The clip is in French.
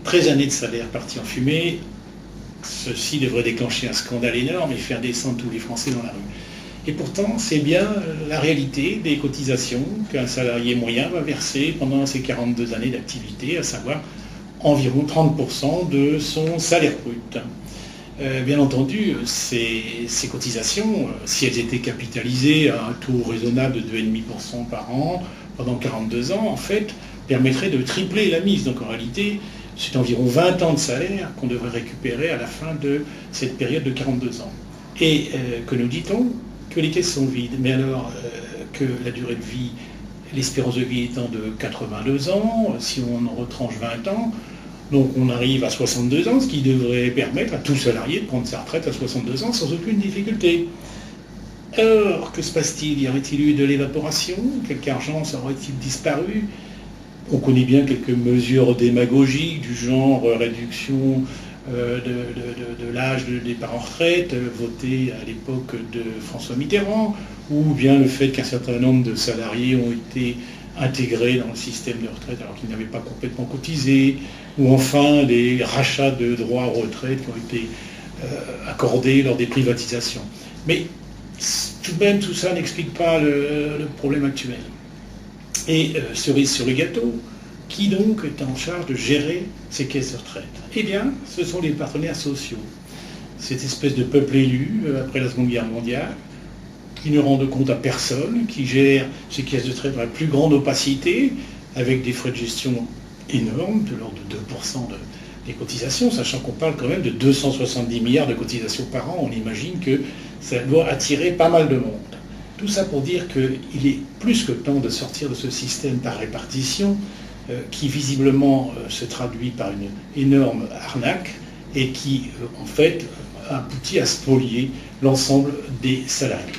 13 années de salaire partis en fumée, ceci devrait déclencher un scandale énorme et faire descendre tous les Français dans la rue. Et pourtant, c'est bien la réalité des cotisations qu'un salarié moyen va verser pendant ses 42 années d'activité, à savoir environ 30% de son salaire brut. Bien entendu, ces cotisations, si elles étaient capitalisées à un taux raisonnable de 2,5% par an pendant 42 ans, en fait, permettraient de tripler la mise. Donc en réalité, c'est environ 20 ans de salaire qu'on devrait récupérer à la fin de cette période de 42 ans. Et que nous dit-on? Que les caisses sont vides. Mais alors que la durée de vie, l'espérance de vie étant de 82 ans, si on en retranche 20 ans, donc on arrive à 62 ans, ce qui devrait permettre à tout salarié de prendre sa retraite à 62 ans sans aucune difficulté. Or, que se passe-t-il? Y aurait-il eu de l'évaporation? Quelque argent aurait-il disparu? On connaît bien quelques mesures démagogiques du genre réduction de l'âge de départ en retraite, voté à l'époque de François Mitterrand, ou bien le fait qu'un certain nombre de salariés ont été intégrés dans le système de retraite alors qu'ils n'avaient pas complètement cotisé, ou enfin les rachats de droits à retraite qui ont été accordés lors des privatisations. Mais tout de même, tout ça n'explique pas le problème actuel. Et cerise sur le gâteau, qui donc est en charge de gérer ces caisses de retraite? Eh bien, ce sont les partenaires sociaux. Cette espèce de peuple élu, après la Seconde Guerre mondiale, qui ne rendent compte à personne, qui gère ces caisses de retraite dans la plus grande opacité, avec des frais de gestion énormes, de l'ordre de 2% des cotisations, sachant qu'on parle quand même de 270 milliards de cotisations par an. On imagine que ça doit attirer pas mal de monde. Tout ça pour dire qu'il est plus que temps de sortir de ce système par répartition qui visiblement se traduit par une énorme arnaque et qui en fait aboutit à spolier l'ensemble des salariés.